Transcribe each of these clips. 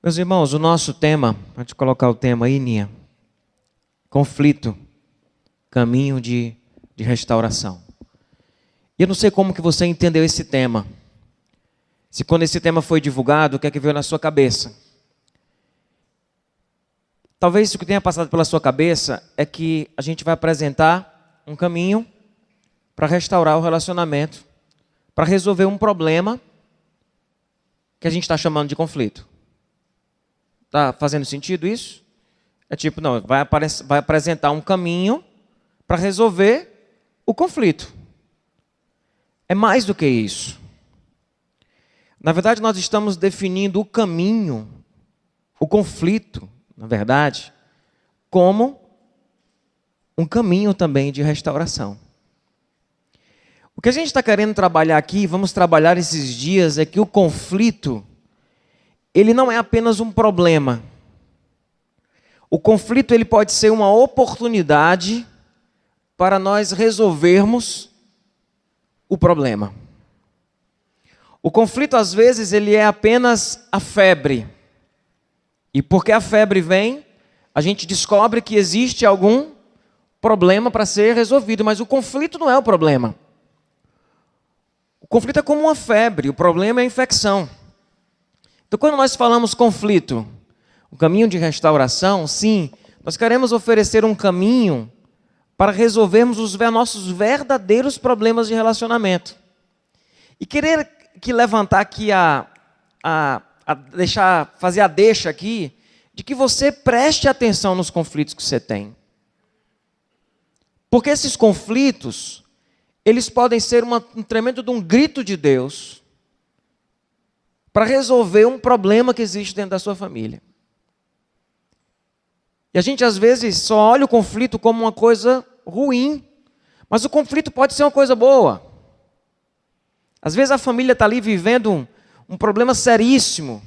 Meus irmãos, o nosso tema, pode colocar o tema aí, Ninha. Conflito, caminho de restauração. E eu não sei como que você entendeu esse tema. Se quando esse tema foi divulgado, o que é que veio na sua cabeça? Talvez o que tenha passado pela sua cabeça é que a gente vai apresentar um caminho para restaurar o relacionamento, para resolver um problema que a gente está chamando de conflito. Está fazendo sentido isso? É tipo, não, vai apresentar um caminho para resolver o conflito. É mais do que isso. Na verdade, nós estamos definindo o caminho, o conflito, na verdade, como um caminho também de restauração. O que a gente está querendo trabalhar aqui, vamos trabalhar esses dias, é que o conflito, ele não é apenas um problema. O conflito, ele pode ser uma oportunidade para nós resolvermos o problema. O conflito, às vezes, ele é apenas a febre. E porque a febre vem, a gente descobre que existe algum problema para ser resolvido, mas o conflito não é o problema. O conflito é como uma febre, o problema é a infecção. Então, quando nós falamos conflito, o caminho de restauração, sim, nós queremos oferecer um caminho para resolvermos os nossos verdadeiros problemas de relacionamento. E querer que levantar aqui fazer a deixa aqui, de que você preste atenção nos conflitos que você tem. Porque esses conflitos, eles podem ser um tremendo de um grito de Deus para resolver um problema que existe dentro da sua família. E a gente às vezes só olha o conflito como uma coisa ruim, mas o conflito pode ser uma coisa boa. Às vezes a família está ali vivendo um problema seríssimo,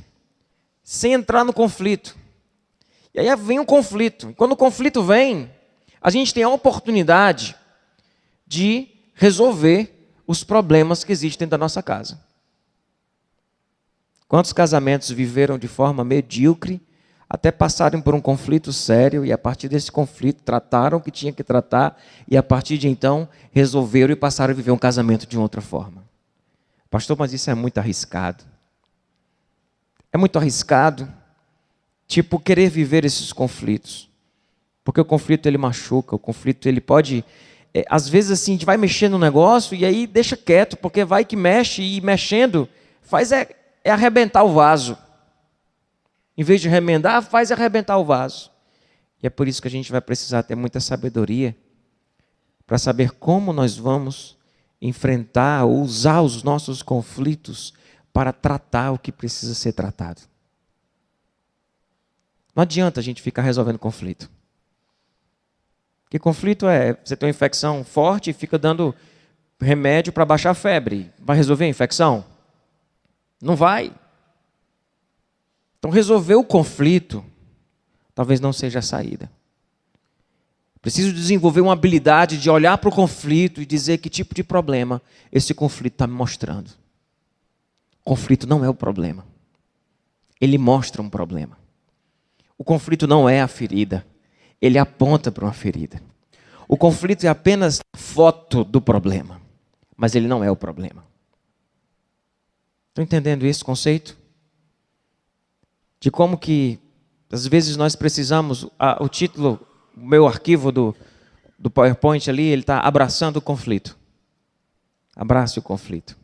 sem entrar no conflito. E aí vem o conflito. E quando o conflito vem, a gente tem a oportunidade de resolver os problemas que existem dentro da nossa casa. Quantos casamentos viveram de forma medíocre, até passarem por um conflito sério, e a partir desse conflito trataram o que tinha que tratar, e a partir de então resolveram e passaram a viver um casamento de outra forma. Pastor, mas isso é muito arriscado. É muito arriscado, tipo, querer viver esses conflitos. Porque o conflito, ele machuca, o conflito, ele pode... às vezes, assim, a gente vai mexer no negócio e aí deixa quieto, porque vai que mexe e mexendo, faz arrebentar o vaso. Em vez de remendar, faz arrebentar o vaso. E é por isso que a gente vai precisar ter muita sabedoria para saber como nós vamos enfrentar ou usar os nossos conflitos para tratar o que precisa ser tratado. Não adianta a gente ficar resolvendo conflito. Porque conflito é, você tem uma infecção forte e fica dando remédio para baixar a febre. Vai resolver a infecção? Não vai. Então resolver o conflito talvez não seja a saída. Preciso desenvolver uma habilidade de olhar para o conflito e dizer que tipo de problema esse conflito está me mostrando. O conflito não é o problema. Ele mostra um problema. O conflito não é a ferida. Ele aponta para uma ferida. O conflito é apenas foto do problema. Mas ele não é o problema. Estão entendendo esse conceito? De como que, às vezes, nós precisamos... o título... O meu arquivo do PowerPoint ali, ele está abraçando o conflito. Abrace o conflito.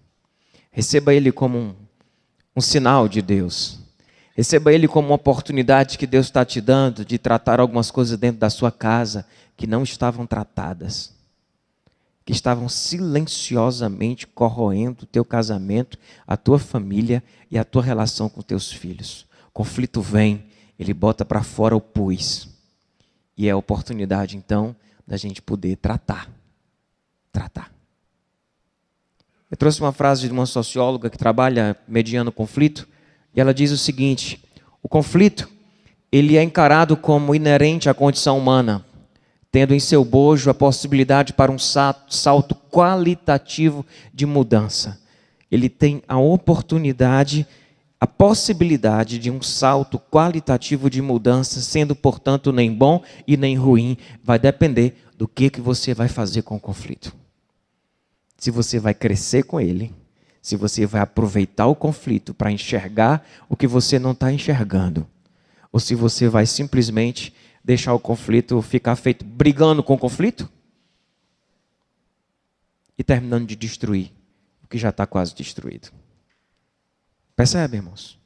Receba ele como um sinal de Deus. Receba ele como uma oportunidade que Deus está te dando de tratar algumas coisas dentro da sua casa que não estavam tratadas. Que estavam silenciosamente corroendo o teu casamento, a tua família e a tua relação com teus filhos. O conflito vem, ele bota para fora o pus. E é a oportunidade, então, da gente poder tratar. Tratar. Eu trouxe uma frase de uma socióloga que trabalha mediando conflito, e ela diz o seguinte: o conflito, ele é encarado como inerente à condição humana, tendo em seu bojo a possibilidade para um salto qualitativo de mudança. Ele tem a oportunidade A possibilidade de um salto qualitativo de mudança, sendo, portanto, nem bom e nem ruim, vai depender do que você vai fazer com o conflito. Se você vai crescer com ele, se você vai aproveitar o conflito para enxergar o que você não está enxergando, ou se você vai simplesmente deixar o conflito ficar feito brigando com o conflito e terminando de destruir o que já está quase destruído. Percebe, irmãos?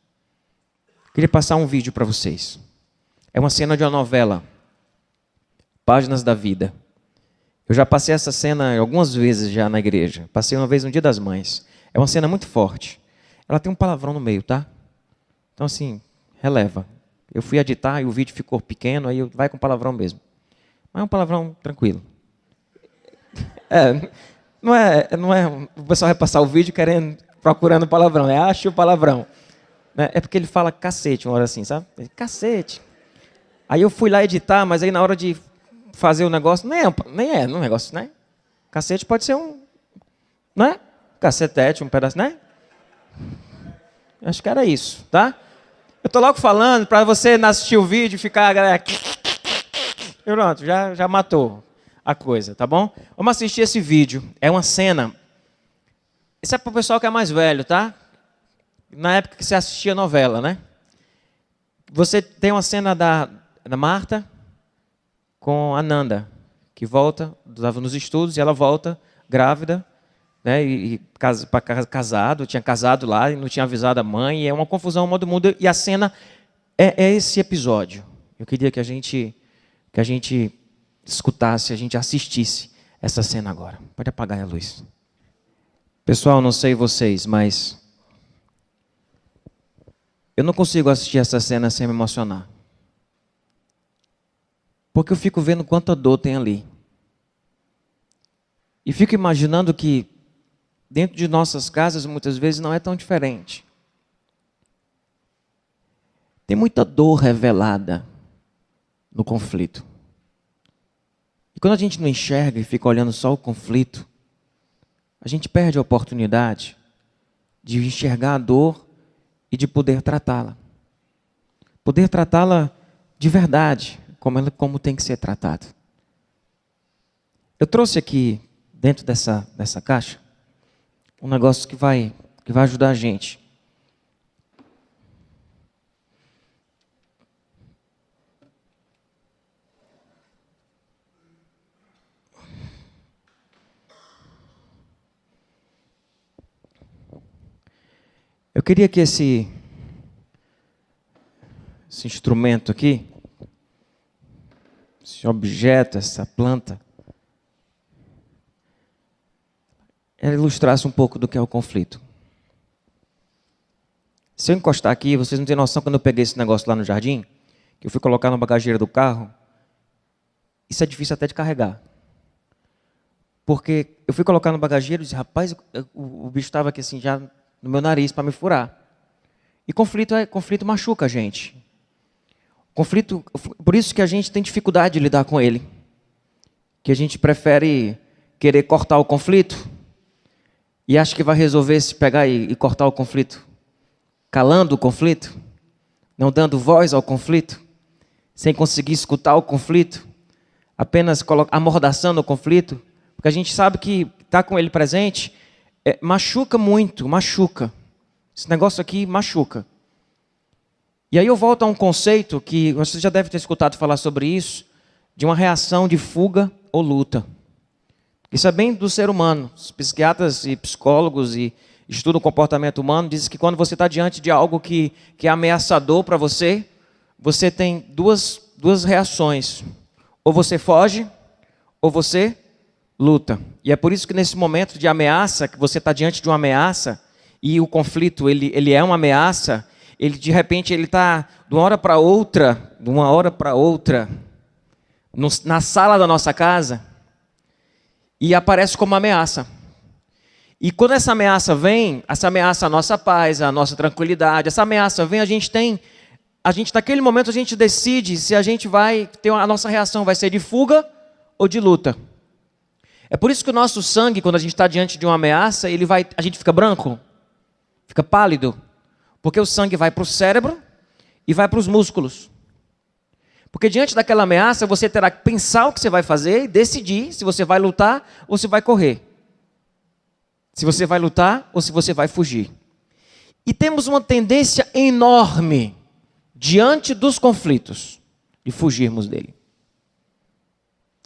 Queria passar um vídeo para vocês. É uma cena de uma novela, Páginas da Vida. Eu já passei essa cena algumas vezes já na igreja. Passei uma vez no Dia das Mães. É uma cena muito forte. Ela tem um palavrão no meio, tá? Então, assim, releva. Eu fui editar e o vídeo ficou pequeno, aí vai com palavrão mesmo. Mas é um palavrão tranquilo. Não é o pessoal vai passar o vídeo procurando palavrão. Acha o palavrão. É porque ele fala cacete uma hora assim, sabe? Cacete. Aí eu fui lá editar, mas aí na hora de fazer o negócio, nem é um negócio, né? Cacete pode ser não é? Cacetete, um pedaço, né? Acho que era isso, tá? Eu tô logo falando para você não assistir o vídeo e ficar, galera, pronto, já matou a coisa, tá bom? Vamos assistir esse vídeo. É uma cena. Isso é para o pessoal que é mais velho, tá? Na época que você assistia novela, né? Você tem uma cena da Marta com a Nanda, que volta, estava nos estudos, e ela volta grávida, né? Casado, tinha casado lá e não tinha avisado a mãe, e é uma confusão, modo mundo, e a cena é esse episódio. Eu queria que a gente escutasse, a gente assistisse essa cena agora. Pode apagar a luz. Pessoal, não sei vocês, mas eu não consigo assistir essa cena sem me emocionar. Porque eu fico vendo quanta dor tem ali. E fico imaginando que dentro de nossas casas, muitas vezes, não é tão diferente. Tem muita dor revelada no conflito. E quando a gente não enxerga e fica olhando só o conflito, a gente perde a oportunidade de enxergar a dor e de poder tratá-la. Poder tratá-la de verdade, como tem que ser tratado. Eu trouxe aqui, dentro dessa caixa, um negócio que vai ajudar a gente. Eu queria que esse instrumento aqui, esse objeto, essa planta, ela ilustrasse um pouco do que é o conflito. Se eu encostar aqui, vocês não têm noção, quando eu peguei esse negócio lá no jardim, que eu fui colocar na bagageira do carro, isso é difícil até de carregar. Porque eu fui colocar no bagageiro e disse, rapaz, o bicho estava aqui assim, já no meu nariz para me furar. E conflito machuca a gente. Conflito, por isso que a gente tem dificuldade de lidar com ele. Que a gente prefere querer cortar o conflito e acha que vai resolver se pegar e cortar o conflito, calando o conflito, não dando voz ao conflito, sem conseguir escutar o conflito, apenas amordaçando o conflito, porque a gente sabe que estar com ele presente machuca muito, machuca. Esse negócio aqui machuca. E aí eu volto a um conceito que você já deve ter escutado falar sobre isso, de uma reação de fuga ou luta. Isso é bem do ser humano. Os psiquiatras e psicólogos e estudam o comportamento humano dizem que quando você está diante de algo que é ameaçador para você, você tem duas reações. Ou você foge, ou você luta. E é por isso que nesse momento de ameaça, que você está diante de uma ameaça, e o conflito ele é uma ameaça, de repente ele está de uma hora para outra, na sala da nossa casa, e aparece como ameaça. E quando essa ameaça vem, essa ameaça à nossa paz, à nossa tranquilidade, essa ameaça vem, naquele momento a gente decide se a gente vai ter a nossa reação vai ser de fuga ou de luta. É por isso que o nosso sangue, quando a gente está diante de uma ameaça, a gente fica branco, fica pálido, Porque o sangue vai para o cérebro e vai para os músculos. Porque diante daquela ameaça, você terá que pensar o que você vai fazer e decidir se você vai lutar ou se vai correr. Se você vai lutar ou se você vai fugir. E temos uma tendência enorme, diante dos conflitos, de fugirmos dele.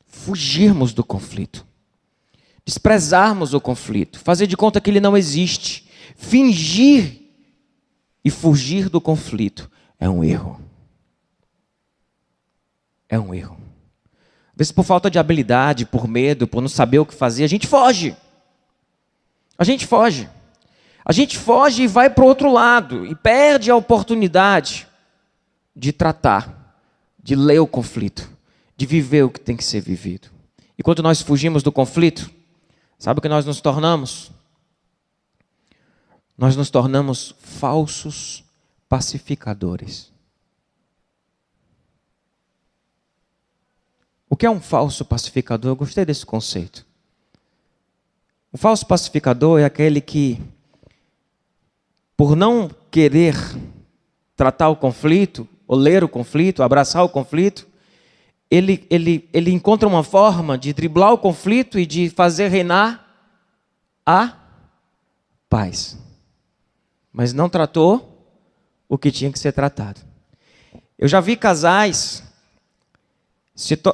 Fugirmos do conflito. Desprezarmos o conflito. Fazer de conta que ele não existe. Fingir e fugir do conflito é um erro. É um erro. Às vezes por falta de habilidade, por medo, por não saber o que fazer, a gente foge. A gente foge. A gente foge e vai para o outro lado. E perde a oportunidade de tratar, de ler o conflito, de viver o que tem que ser vivido. E quando nós fugimos do conflito, sabe o que nós nos tornamos? Nós nos tornamos falsos pacificadores. O que é um falso pacificador? Eu gostei desse conceito. O falso pacificador é aquele que, por não querer tratar o conflito, ou ler o conflito, abraçar o conflito, ele encontra uma forma de driblar o conflito e de fazer reinar a paz. Mas não tratou o que tinha que ser tratado. Eu já vi casais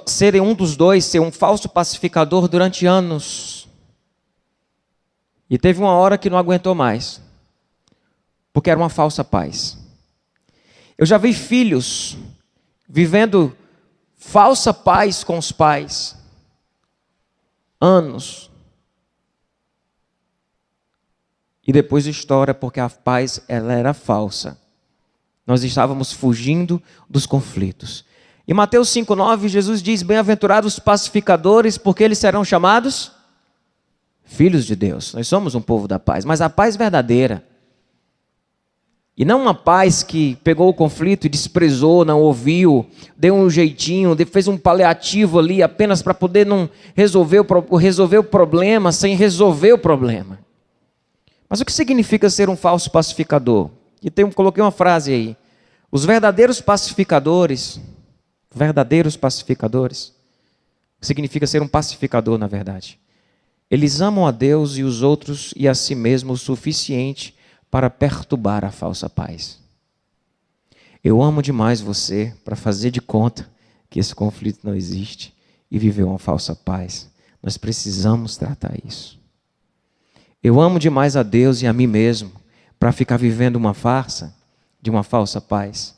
serem um dos dois, ser um falso pacificador durante anos. E teve uma hora que não aguentou mais, porque era uma falsa paz. Eu já vi filhos vivendo falsa paz com os pais. Anos. E depois estoura porque a paz ela era falsa. Nós estávamos fugindo dos conflitos. Em Mateus 5,9, Jesus diz: bem-aventurados os pacificadores, porque eles serão chamados filhos de Deus. Nós somos um povo da paz, mas a paz verdadeira. E não uma paz que pegou o conflito e desprezou, não ouviu, deu um jeitinho, fez um paliativo ali apenas para poder não resolver o problema sem resolver o problema. Mas o que significa ser um falso pacificador? E coloquei uma frase aí. Os verdadeiros pacificadores, que significa ser um pacificador, na verdade. Eles amam a Deus e os outros e a si mesmo o suficiente para perturbar a falsa paz. Eu amo demais você para fazer de conta que esse conflito não existe e viver uma falsa paz. Nós precisamos tratar isso. Eu amo demais a Deus e a mim mesmo para ficar vivendo uma farsa de uma falsa paz.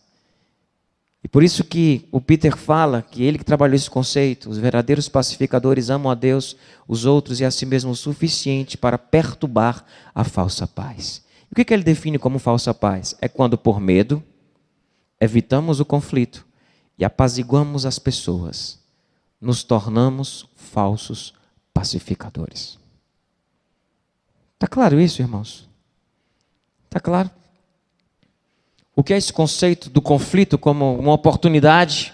E por isso que o Peter fala, que ele que trabalhou esse conceito, os verdadeiros pacificadores amam a Deus, os outros e a si mesmo o suficiente para perturbar a falsa paz. E o que ele define como falsa paz? É quando por medo evitamos o conflito e apaziguamos as pessoas, nos tornamos falsos pacificadores. Está claro isso, irmãos? Está claro? O que é esse conceito do conflito como uma oportunidade?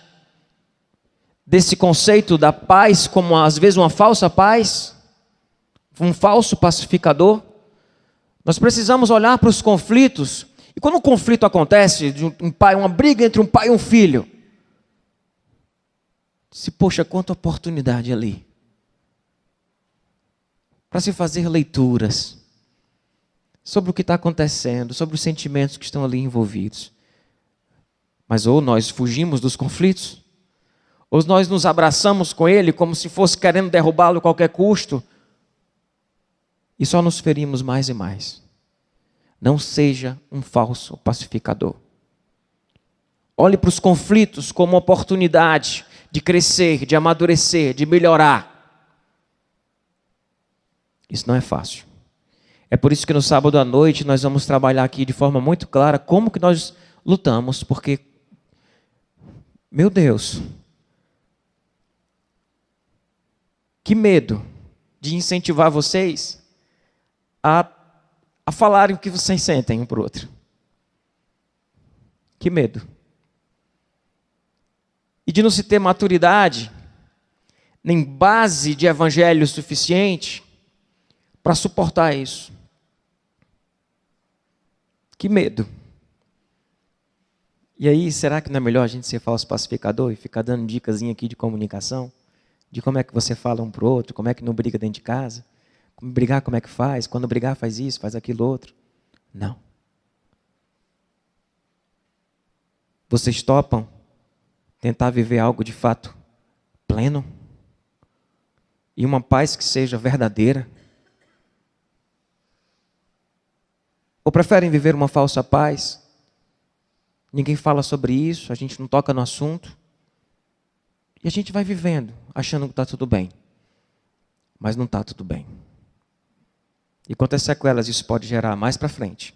Desse conceito da paz como às vezes uma falsa paz? Um falso pacificador? Nós precisamos olhar para os conflitos. E quando um conflito acontece, de uma briga entre um pai e um filho, poxa, quanta oportunidade ali. Para se fazer leituras sobre o que está acontecendo, sobre os sentimentos que estão ali envolvidos. Mas ou nós fugimos dos conflitos, ou nós nos abraçamos com ele como se fosse querendo derrubá-lo a qualquer custo, e só nos ferimos mais e mais. Não seja um falso pacificador. Olhe para os conflitos como uma oportunidade de crescer, de amadurecer, de melhorar. Isso não é fácil. É por isso que no sábado à noite nós vamos trabalhar aqui de forma muito clara como que nós lutamos, porque, meu Deus, que medo de incentivar vocês a falarem o que vocês sentem um para o outro. Que medo. E de não se ter maturidade, nem base de evangelho suficiente para suportar isso. Que medo. E aí, será que não é melhor a gente ser falso pacificador e ficar dando dicasinha aqui de comunicação? De como é que você fala um pro outro, como é que não briga dentro de casa? Como brigar, como é que faz? Quando brigar, faz isso, faz aquilo outro. Não. Vocês topam tentar viver algo de fato pleno? E uma paz que seja verdadeira? Ou preferem viver uma falsa paz? Ninguém fala sobre isso, a gente não toca no assunto. E a gente vai vivendo, achando que está tudo bem. Mas não está tudo bem. E quantas sequelas isso pode gerar mais para frente?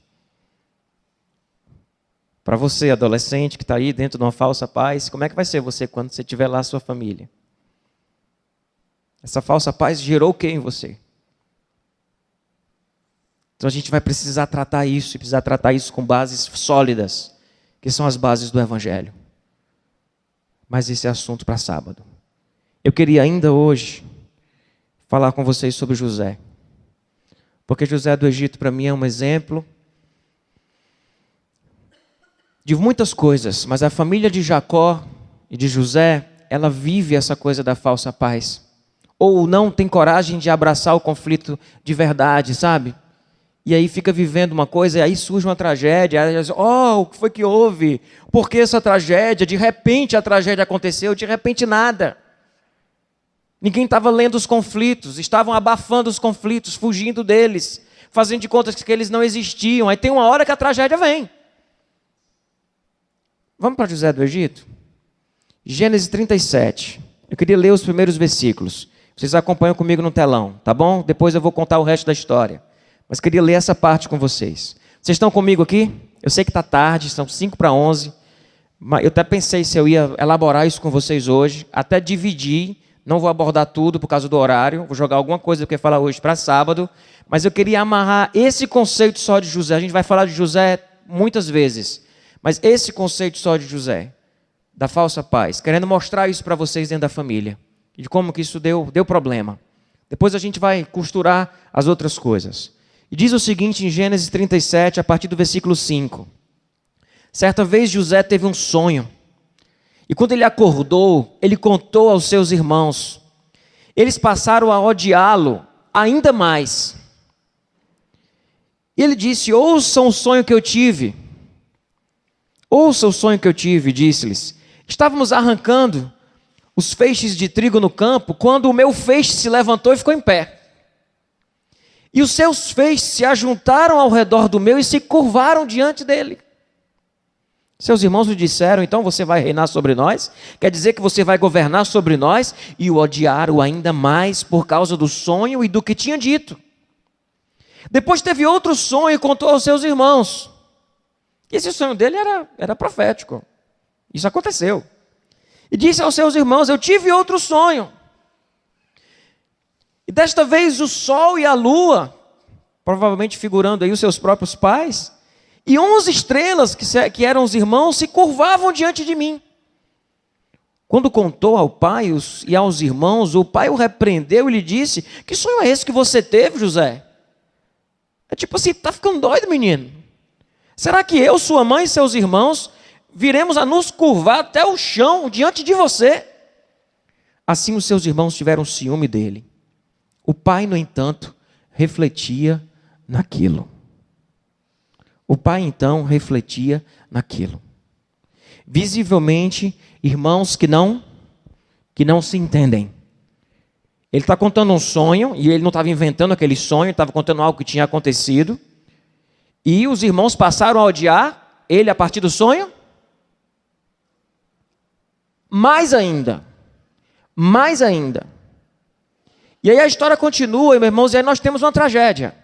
Para você, adolescente, que está aí dentro de uma falsa paz, como é que vai ser você quando você tiver lá a sua família? Essa falsa paz gerou o que em você? Então a gente vai precisar tratar isso, e precisar tratar isso com bases sólidas, que são as bases do Evangelho. Mas esse é assunto para sábado. Eu queria ainda hoje falar com vocês sobre José. Porque José do Egito para mim é um exemplo de muitas coisas, mas a família de Jacó e de José, ela vive essa coisa da falsa paz. Ou não tem coragem de abraçar o conflito de verdade, sabe? E aí fica vivendo uma coisa, e aí surge uma tragédia, aí diz, o que foi que houve? Por que essa tragédia? De repente a tragédia aconteceu, de repente nada. Ninguém estava lendo os conflitos, estavam abafando os conflitos, fugindo deles, fazendo de conta que eles não existiam. Aí tem uma hora que a tragédia vem. Vamos para José do Egito? Gênesis 37. Eu queria ler os primeiros versículos. Vocês acompanham comigo no telão, tá bom? Depois eu vou contar o resto da história. Mas queria ler essa parte com vocês. Vocês estão comigo aqui? Eu sei que está tarde, são 5:11. Mas eu até pensei se eu ia elaborar isso com vocês hoje. Até dividir. Não vou abordar tudo por causa do horário. Vou jogar alguma coisa que eu ia falar hoje para sábado. Mas eu queria amarrar esse conceito só de José. A gente vai falar de José muitas vezes. Mas esse conceito só de José, da falsa paz. Querendo mostrar isso para vocês dentro da família. E de como que isso deu problema. Depois a gente vai costurar as outras coisas. E diz o seguinte em Gênesis 37, a partir do versículo 5. Certa vez José teve um sonho. E quando ele acordou, ele contou aos seus irmãos. Eles passaram a odiá-lo ainda mais. E ele disse, ouçam o sonho que eu tive. Ouça o sonho que eu tive, disse-lhes. Estávamos arrancando os feixes de trigo no campo, quando o meu feixe se levantou e ficou em pé. E os seus feixes se ajuntaram ao redor do meu e se curvaram diante dele. Seus irmãos lhe disseram, então você vai reinar sobre nós? Quer dizer que você vai governar sobre nós? E o odiaram ainda mais por causa do sonho e do que tinha dito. Depois teve outro sonho e contou aos seus irmãos. Esse sonho dele era profético. Isso aconteceu. E disse aos seus irmãos, eu tive outro sonho. E desta vez o sol e a lua, provavelmente figurando aí os seus próprios pais, e 11 estrelas, que eram os irmãos, se curvavam diante de mim. Quando contou ao pai e aos irmãos, o pai o repreendeu e lhe disse, que sonho é esse que você teve, José? É tipo assim, está ficando doido, menino? Será que eu, sua mãe e seus irmãos viremos a nos curvar até o chão diante de você? Assim os seus irmãos tiveram ciúme dele. O pai, no entanto, refletia naquilo. O pai, então, refletia naquilo. Visivelmente, irmãos que não se entendem. Ele está contando um sonho, e ele não estava inventando aquele sonho, estava contando algo que tinha acontecido. E os irmãos passaram a odiar ele a partir do sonho. Mais ainda. E aí a história continua, meus irmãos, e aí nós temos uma tragédia.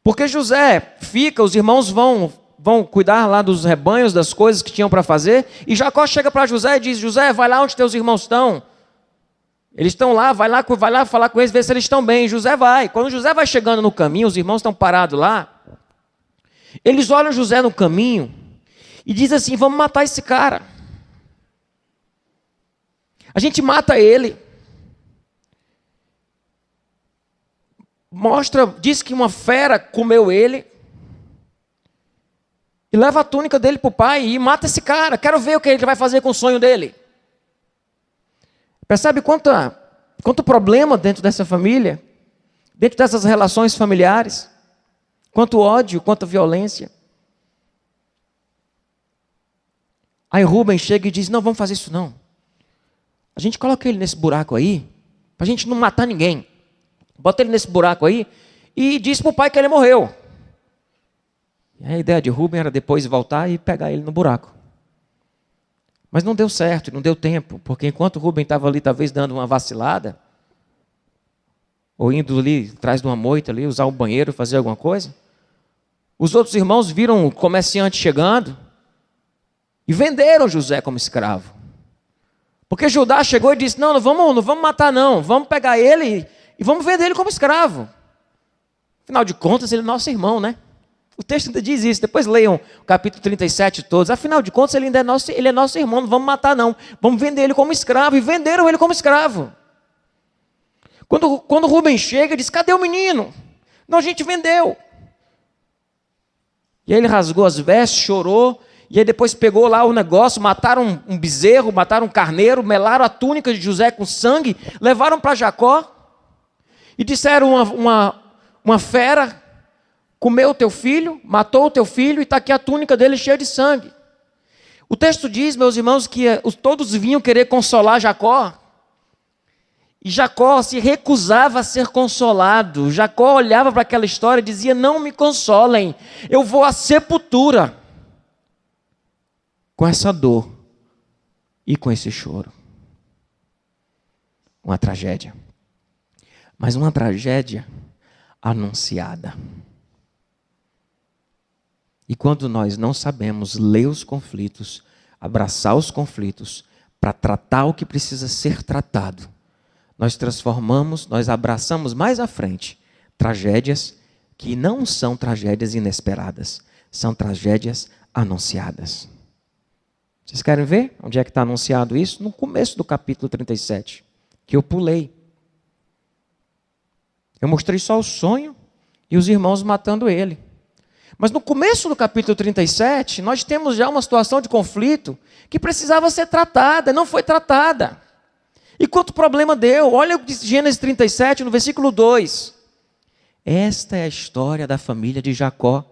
Porque José fica, os irmãos vão cuidar lá dos rebanhos, das coisas que tinham para fazer, e Jacó chega para José e diz, José, vai lá onde teus irmãos estão. Eles estão lá, vai lá falar com eles, ver se eles estão bem. José vai. Quando José vai chegando no caminho, os irmãos estão parados lá, eles olham José no caminho e dizem assim, vamos matar esse cara. A gente mata ele. Diz que uma fera comeu ele. E leva a túnica dele para o pai e mata esse cara. Quero ver o que ele vai fazer com o sonho dele. Percebe quanto problema dentro dessa família? Dentro dessas relações familiares? Quanto ódio, quanta violência. Aí Rubem chega e diz, não, vamos fazer isso não. A gente coloca ele nesse buraco aí, para a gente não matar ninguém. Bota ele nesse buraco aí e diz para o pai que ele morreu. E a ideia de Rubem era depois voltar e pegar ele no buraco. Mas não deu certo, não deu tempo, porque enquanto Rubem estava ali talvez dando uma vacilada, ou indo ali atrás de uma moita, ali, usar o banheiro, fazer alguma coisa, os outros irmãos viram o comerciante chegando e venderam José como escravo. Porque Judá chegou e disse, não vamos matar não, vamos pegar ele e vamos vender ele como escravo. Afinal de contas, ele é nosso irmão, né? O texto ainda diz isso, depois leiam o capítulo 37 todos. Afinal de contas, ele é nosso irmão, não vamos matar não. Vamos vender ele como escravo. E venderam ele como escravo. Quando Rubem chega, diz, cadê o menino? Não, a gente vendeu. E aí ele rasgou as vestes, chorou. E aí depois pegou lá o negócio, mataram um bezerro, mataram um carneiro, melaram a túnica de José com sangue, levaram para Jacó. E disseram uma fera comeu o teu filho, matou o teu filho e está aqui a túnica dele cheia de sangue. O texto diz, meus irmãos, que todos vinham querer consolar Jacó. E Jacó se recusava a ser consolado. Jacó olhava para aquela história e dizia, não me consolem, eu vou à sepultura com essa dor e com esse choro. Uma tragédia. Mas uma tragédia anunciada. E quando nós não sabemos ler os conflitos, abraçar os conflitos, para tratar o que precisa ser tratado, nós abraçamos mais à frente tragédias que não são tragédias inesperadas, são tragédias anunciadas. Vocês querem ver onde é que está anunciado isso? No começo do capítulo 37, que eu pulei. Eu mostrei só o sonho e os irmãos matando ele. Mas no começo do capítulo 37, nós temos já uma situação de conflito que precisava ser tratada, não foi tratada. E quanto problema deu? Olha o que diz Gênesis 37, no versículo 2. Esta é a história da família de Jacó.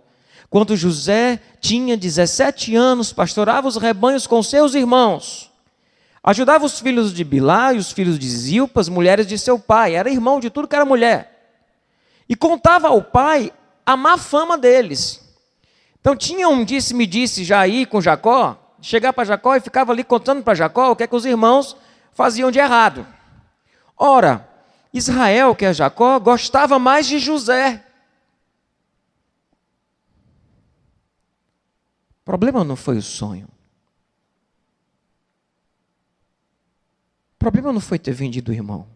Quando José tinha 17 anos, pastorava os rebanhos com seus irmãos. Ajudava os filhos de Bilá e os filhos de Zilpa, as mulheres de seu pai. Era irmão de tudo que era mulher. E contava ao pai a má fama deles. Então tinha um disse-me-disse já aí com Jacó, chegar para Jacó e ficava ali contando para Jacó o que é que os irmãos faziam de errado. Ora, Israel, que é Jacó, gostava mais de José. O problema não foi o sonho. O problema não foi ter vendido o irmão.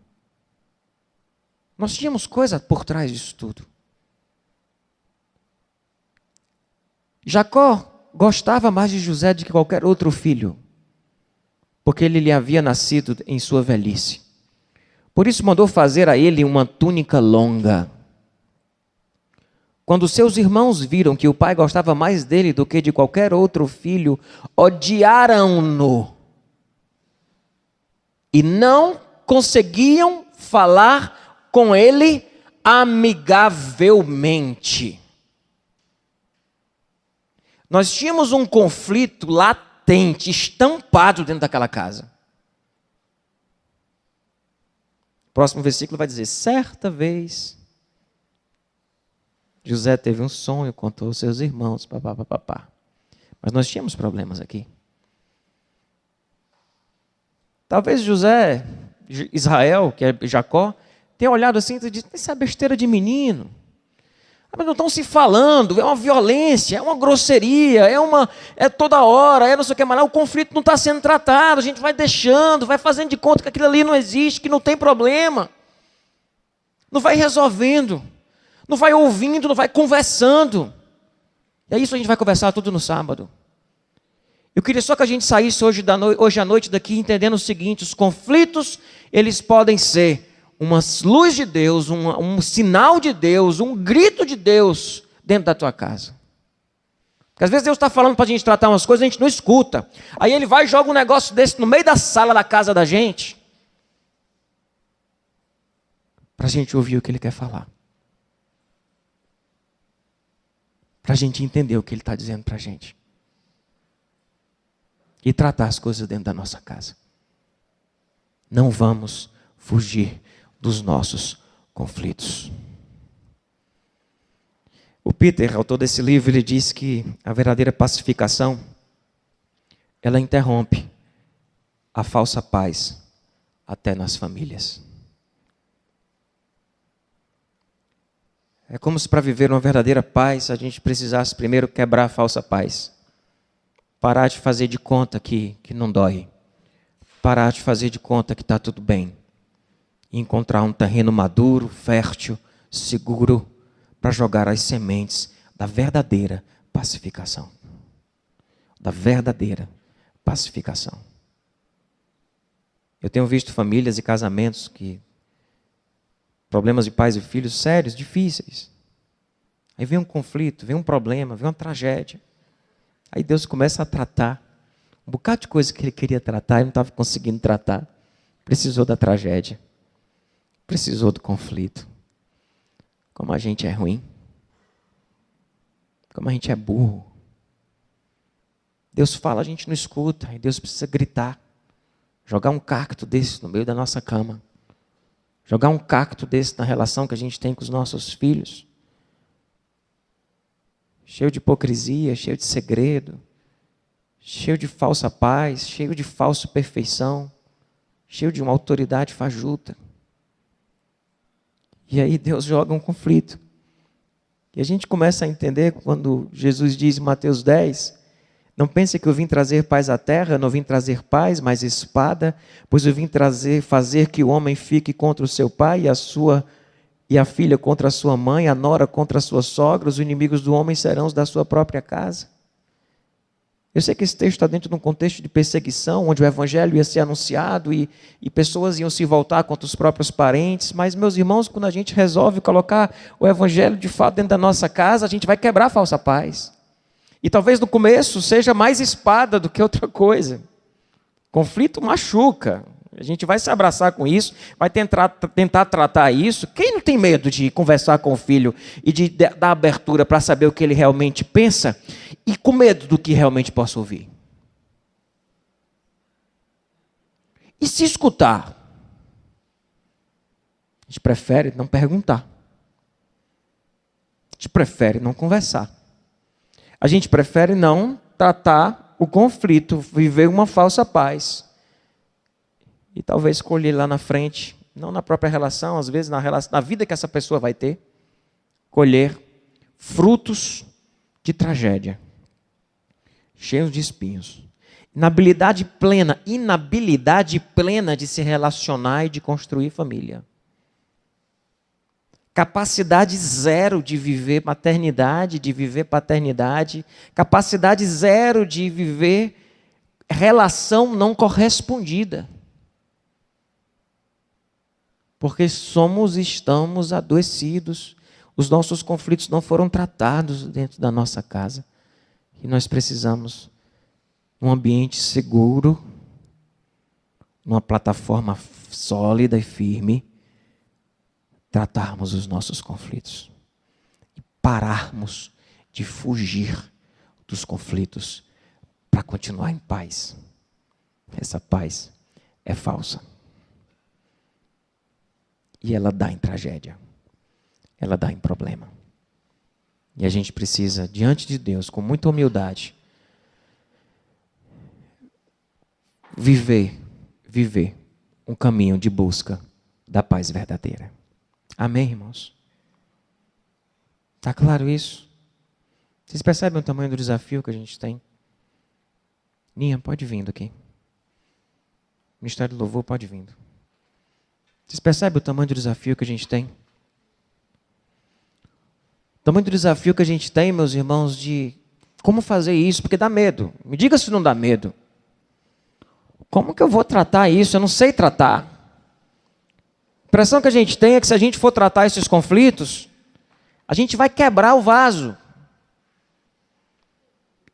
Nós tínhamos coisa por trás disso tudo. Jacó gostava mais de José do que qualquer outro filho, porque ele lhe havia nascido em sua velhice. Por isso mandou fazer a ele uma túnica longa. Quando seus irmãos viram que o pai gostava mais dele do que de qualquer outro filho, odiaram-no e não conseguiam falar com ele amigavelmente. Nós tínhamos um conflito latente, estampado dentro daquela casa. O próximo versículo vai dizer, certa vez, José teve um sonho, contou aos seus irmãos, papapá. Mas nós tínhamos problemas aqui. Talvez Israel, que é Jacó, tenha olhado assim e dito, essa besteira de menino. Mas não estão se falando, é uma violência, é uma grosseria, é toda hora, é não sei o que mais. O conflito não está sendo tratado, a gente vai deixando, vai fazendo de conta que aquilo ali não existe, que não tem problema. Não vai resolvendo, não vai ouvindo, não vai conversando. E é isso que a gente vai conversar tudo no sábado. Eu queria só que a gente saísse hoje à noite daqui entendendo o seguinte, os conflitos, eles podem ser uma luz de Deus, um sinal de Deus, um grito de Deus dentro da tua casa. Porque às vezes Deus está falando para a gente tratar umas coisas, a gente não escuta. Aí Ele vai e joga um negócio desse no meio da sala da casa da gente, para a gente ouvir o que Ele quer falar. Para a gente entender o que Ele está dizendo para a gente. E tratar as coisas dentro da nossa casa. Não vamos fugir dos nossos conflitos. O Peter, autor desse livro, ele diz que a verdadeira pacificação, ela interrompe a falsa paz até nas famílias. É como se para viver uma verdadeira paz, a gente precisasse primeiro quebrar a falsa paz. Parar de fazer de conta que não dói. Parar de fazer de conta que está tudo bem. E encontrar um terreno maduro, fértil, seguro, para jogar as sementes da verdadeira pacificação. Da verdadeira pacificação. Eu tenho visto famílias e casamentos que problemas de pais e filhos sérios, difíceis. Aí vem um conflito, vem um problema, vem uma tragédia. Aí Deus começa a tratar um bocado de coisa que Ele queria tratar e não estava conseguindo tratar. Precisou da tragédia. Precisou do conflito. Como a gente é ruim. Como a gente é burro. Deus fala, a gente não escuta. E Deus precisa gritar. Jogar um cacto desse no meio da nossa cama. Jogar um cacto desse na relação que a gente tem com os nossos filhos. Cheio de hipocrisia, cheio de segredo. Cheio de falsa paz, cheio de falsa perfeição. Cheio de uma autoridade fajuta. E aí Deus joga um conflito. E a gente começa a entender quando Jesus diz em Mateus 10, não pense que eu vim trazer paz à terra, não vim trazer paz, mas espada, pois eu vim fazer que o homem fique contra o seu pai e a filha contra a sua mãe, a nora contra a sua sogra, os inimigos do homem serão os da sua própria casa. Eu sei que esse texto está dentro de um contexto de perseguição, onde o evangelho ia ser anunciado e pessoas iam se voltar contra os próprios parentes, mas, meus irmãos, quando a gente resolve colocar o evangelho de fato dentro da nossa casa, a gente vai quebrar a falsa paz. E talvez no começo seja mais espada do que outra coisa. Conflito machuca. A gente vai se abraçar com isso, vai tentar tratar isso. Quem não tem medo de conversar com o filho e de dar abertura para saber o que ele realmente pensa e com medo do que realmente possa ouvir? E se escutar? A gente prefere não perguntar. A gente prefere não conversar. A gente prefere não tratar o conflito, viver uma falsa paz. E talvez colher lá na frente, não na própria relação, às vezes na vida que essa pessoa vai ter, colher frutos de tragédia, cheios de espinhos. Inabilidade plena de se relacionar e de construir família. Capacidade zero de viver maternidade, de viver paternidade. Capacidade zero de viver relação não correspondida. Porque estamos adoecidos. Os nossos conflitos não foram tratados dentro da nossa casa. E nós precisamos de um ambiente seguro, numa plataforma sólida e firme, tratarmos os nossos conflitos. E pararmos de fugir dos conflitos para continuar em paz. Essa paz é falsa. E ela dá em tragédia. Ela dá em problema. E a gente precisa, diante de Deus, com muita humildade, viver um caminho de busca da paz verdadeira. Amém, irmãos? Está claro isso? Vocês percebem o tamanho do desafio que a gente tem? Ninha, pode vindo aqui. Ministério do Louvor, pode vindo. Vocês percebem o tamanho do desafio que a gente tem? O tamanho do desafio que a gente tem, meus irmãos, de como fazer isso, porque dá medo. Me diga se não dá medo. Como que eu vou tratar isso? Eu não sei tratar. A impressão que a gente tem é que se a gente for tratar esses conflitos, a gente vai quebrar o vaso.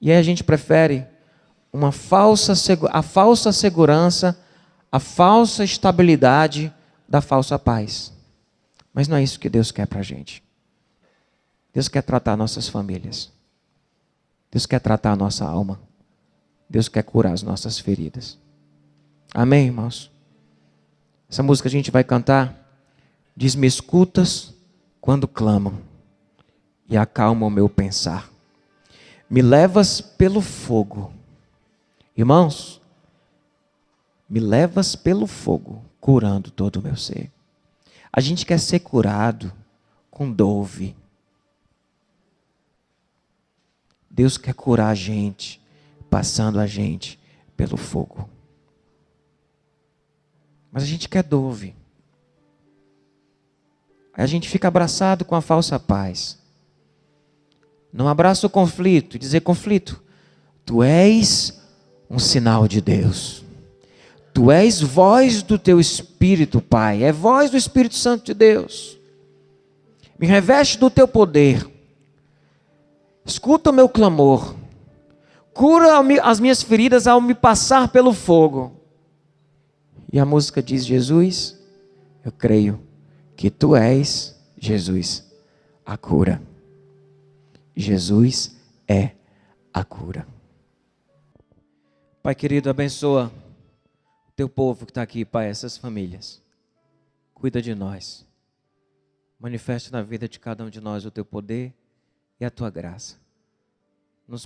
E aí a gente prefere a falsa segurança, a falsa estabilidade da falsa paz. Mas não é isso que Deus quer para a gente. Deus quer tratar nossas famílias. Deus quer tratar a nossa alma. Deus quer curar as nossas feridas. Amém, irmãos? Essa música a gente vai cantar. Diz: me escutas quando clamo e acalma o meu pensar. Me levas pelo fogo. Irmãos, me levas pelo fogo, curando todo o meu ser. A gente quer ser curado com Dove. Deus quer curar a gente, passando a gente pelo fogo. Mas a gente quer Dove. Aí a gente fica abraçado com a falsa paz. Não abraça o conflito, dizer: conflito, tu és um sinal de Deus. Tu és voz do teu Espírito, Pai. É voz do Espírito Santo de Deus. Me reveste do teu poder. Escuta o meu clamor. Cura as minhas feridas ao me passar pelo fogo. E a música diz: Jesus, eu creio que tu és, Jesus, a cura. Jesus é a cura. Pai querido, abençoa o teu povo que está aqui, Pai, essas famílias. Cuida de nós. Manifeste na vida de cada um de nós o teu poder e a tua graça.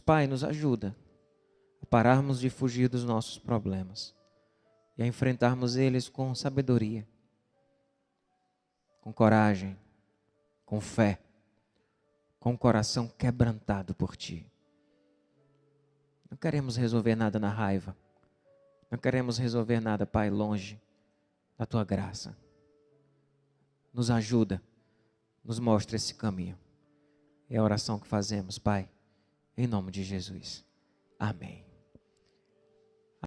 Pai, nos ajuda a pararmos de fugir dos nossos problemas e a enfrentarmos eles com sabedoria, com coragem, com fé, com o coração quebrantado por Ti. Não queremos resolver nada na raiva. Não queremos resolver nada, Pai, longe da Tua graça. Nos ajuda, nos mostra esse caminho. É a oração que fazemos, Pai, em nome de Jesus. Amém.